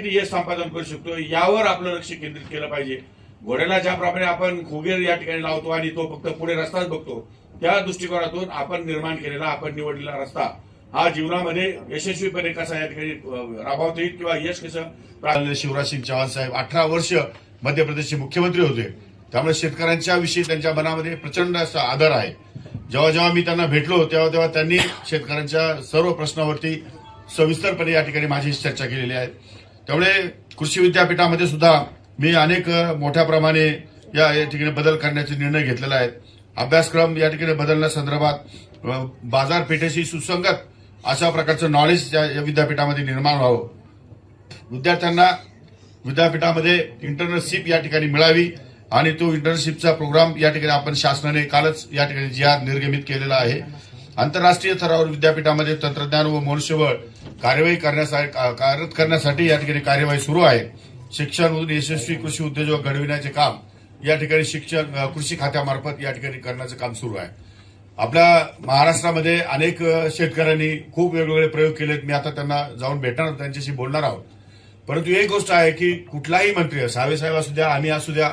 हे संपादन करू शकतो यावर आपलं लक्ष केंद्रित केलं पाहिजे. घोड्याला ज्याप्रमाणे आपण खुगेर या ठिकाणी लावतो आणि तो फक्त पुढे रस्ताच बघतो, त्या दृष्टिकोनातून आपण निर्माण केलेला, आपण निवडलेला रस्ता हा जीवनामध्ये यशस्वीपणे कसा या ठिकाणी राबवता येईल किंवा यश कसं. शिवराज सिंग चौहान साहेब 18 वर्ष मध्य प्रदेशचे मुख्यमंत्री होते, त्यामुळे शेतकऱ्यांच्या विषयी त्यांच्या मनामध्ये प्रचंड असा आदर आहे. जेव्हा जेव्हा मी त्यांना भेटलो तेव्हा तेव्हा त्यांनी शेतकऱ्यांच्या सर्व प्रश्नावरती सविस्तरपणे या ठिकाणी माझ्याशी चर्चा केलेली आहे. त्यामुळे कृषी विद्यापीठामध्ये सुद्धा मी अनेक मोठ्या प्रमाणे या ठिकाणी बदल करण्याचे निर्णय घेतलेला आहे. अभ्यासक्रम या ठिकाणी बदलण्यासंदर्भात बाजारपेठेशी सुसंगत अशा प्रकारचं नॉलेज या विद्यापीठामध्ये निर्माण व्हावं. विद्यार्थ्यांना विद्यापीठामध्ये इंटर्नशिप या ठिकाणी मिळावी आणि तो इंटर्नशिपचा प्रोग्राम या ठिकाणी आपण शासनाने कालच या ठिकाणी जी.आर. निर्गमित केलेला आहे. आंतरराष्ट्रीय स्तरावर विद्यापीठामध्ये तंत्रज्ञान व मनुष्यबळ कार्यरत करण्यासाठी या ठिकाणी कार्यवाही सुरू आहे. शिक्षण यशस्वी कृषी उद्योजक घडविण्याचे काम या ठिकाणी कृषी खात्यामार्फत या ठिकाणी करण्याचं काम सुरू आहे. आपल्या महाराष्ट्रामध्ये अनेक शेतकऱ्यांनी खूप वेगवेगळे प्रयोग केलेत. मी आता त्यांना जाऊन भेटणार, त्यांच्याशी बोलणार आहोत. परंतु एक गोष्ट आहे की कुठलाही मंत्री, साहेब असू द्या, आम्ही असू द्या,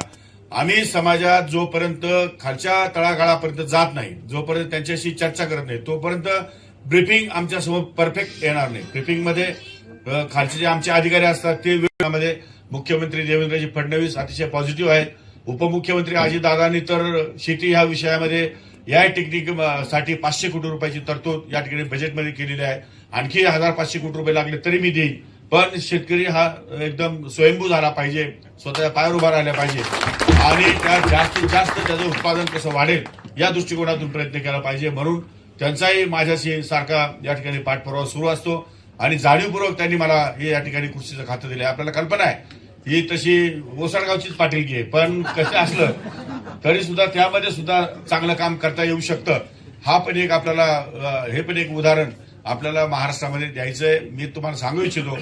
आम्ही समाजात जोपर्यंत खालच्या तळागाळापर्यंत जात नाही, जोपर्यंत त्यांच्याशी चर्चा करत नाही, तोपर्यंत ब्रीफिंग आमच्यासमोर परफेक्ट येणार नाही. ब्रीफिंगमध्ये खालचे जे आमचे अधिकारी असतात ते वेळामध्ये मुख्यमंत्री देवेंद्रजी फडणवीस अतिशय पॉझिटिव्ह आहेत. उपमुख्यमंत्री अजितदादांनी तर शेती ह्या विषयामध्ये या टेक्निकसाठी 500 कोटी रुपयाची तरतूद या ठिकाणी बजेटमध्ये केलेली आहे. आणखी 1500 कोटी रुपये लागले तरी मी देईन, पण शेतकरी हा एकदम स्वयंभू झाला पाहिजे, स्वतःच्या पायावर उभा राहिला पाहिजे आणि त्या जास्तीत जास्त त्याचं उत्पादन कसं वाढेल या दृष्टिकोनातून प्रयत्न केला पाहिजे. म्हणून त्यांचाही माझ्याशी सारखा या ठिकाणी पाठपुरावा सुरू असतो आणि जाणीवपूर्वक त्यांनी मला हे या ठिकाणी कृषीचं खातं दिलं. आपल्याला कल्पना आहे ही तशी ओसाडगावचीच पाटीलकी आहे, पण कसं असलं तरी सुद्धा त्यामध्ये सुद्धा चांगलं काम करता येऊ शकतं. हा पण एक आपल्याला हे पण एक उदाहरण आपल्याला महाराष्ट्रामध्ये द्यायचंय. मी तुम्हाला सांगू इच्छितो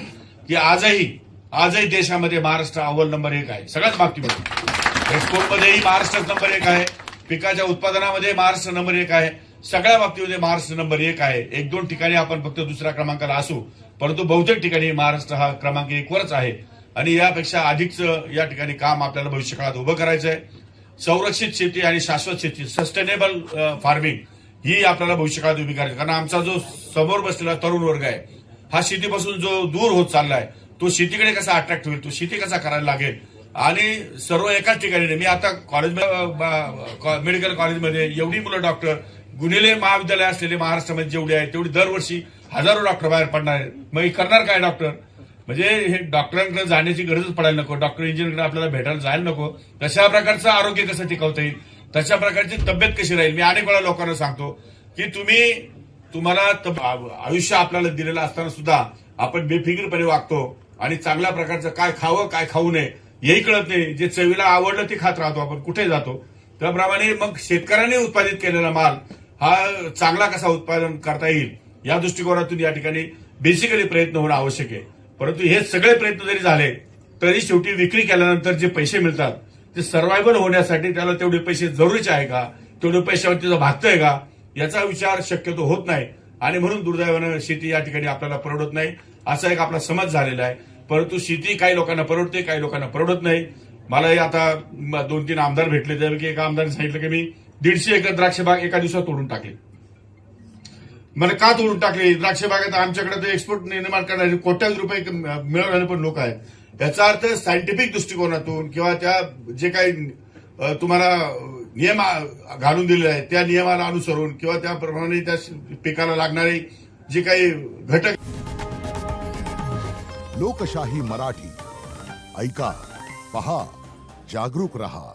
की आजही देशामध्ये महाराष्ट्र अव्वल नंबर 1 आहे. सगळ्याच बाबतीमध्ये एक्सपोर्टमध्येही महाराष्ट्र नंबर 1 आहे, पिकाच्या उत्पादनामध्ये महाराष्ट्र नंबर 1 आहे, सगळ्या बाबतीमध्ये महाराष्ट्र नंबर 1 आहे. 1-2 ठिकाणी आपण फक्त दुसऱ्या क्रमांकाला असू, परंतु बहुतेक ठिकाणी महाराष्ट्र हा क्रमांक 1 वरच आहे आणि यापेक्षा अधिकचं या ठिकाणी काम आपल्याला भविष्यकाळात उभं करायचं आहे. संरक्षित शेती आणि शाश्वत शेती, सस्टेनेबल फार्मिंग ही आपल्याला भविष्यकाळात उभी करायची. कारण आमचा जो समोर बसलेला तरुण वर्ग आहे हा शेतीपासून जो दूर होत चाललाय, तो शेतीकडे कसा अट्रॅक्ट होईल, तो शेती कसा करायला लागेल आणि सर्व एकाच ठिकाणी नाही. मी आता मेडिकल कॉलेजमध्ये एवढी मुलं डॉक्टर, गुणिले महाविद्यालय असलेले महाराष्ट्रामध्ये जेवढे आहेत तेवढी दरवर्षी हजारो डॉक्टर बाहेर पडणार आहेत. मग करणार काय डॉक्टर? म्हणजे हे डॉक्टरांकडे जाण्याची गरजच पडायला नको, डॉक्टर इंजिनियरकडे आपल्याला भेटायला जायला नको. तशा प्रकारचं आरोग्य कसं टिकवता येईल, तशा प्रकारची तब्येत कशी राहील. मी अनेक वेळा लोकांना सांगतो की तुम्हाला आयुष्य आपल्याला दिलेलं असताना सुद्धा आपण बेफिकीरपणे वागतो आणि चांगल्या प्रकारचं काय खावं काय खाऊ नये हेही कळत नाही. जे चवीला आवडलं ते खात राहतो आपण, कुठे जातो. त्याप्रमाणे मग शेतकऱ्यांनी उत्पादित केलेला माल हा चांगला कसा उत्पादन करता येईल या दृष्टिकोनातून या ठिकाणी बेसिकली प्रयत्न होणं आवश्यक आहे. परंतु हे सगळे प्रयत्न जरी झाले तरी शेवटी विक्री केल्यानंतर जे पैसे मिळतात ते सर्व्हायव्हल होण्यासाठी त्याला तेवढे पैसे जरुरीचे आहे का, तेवढे पैशावर तिचं भागतंय का याचा विचार शक्यतो होत नाही आणि म्हणून दुर्दैवानं शेती या ठिकाणी आपल्याला परवडत नाही असा एक आपला समज झालेला आहे. परंतु शेती काही लोकांना परवडते, काही लोकांना परवडत नाही. मलाही आता 2-3 आमदार भेटले, त्यापैकी एका आमदाराने सांगितलं की मी 150 एकर द्राक्षबाग एका दिवसात तोडून टाकली. मला का तोडून टाकली? द्राक्षबागेत आमच्याकडे एक्सपोर्ट निर्माण करणारे कोट्यावधी रुपये मिळवणारे पण लोक आहेत. याचा अर्थ सायंटिफिक दृष्टिकोनातून किंवा त्या जे काही तुम्हाला नियम घालून दिलेले आहेत त्या नियमाला अनुसरून किंवा त्याप्रमाणे त्या पिकाला लागणारे जे काही घटक. लोकशाही मराठी ऐका, पहा, जागरूक रहा.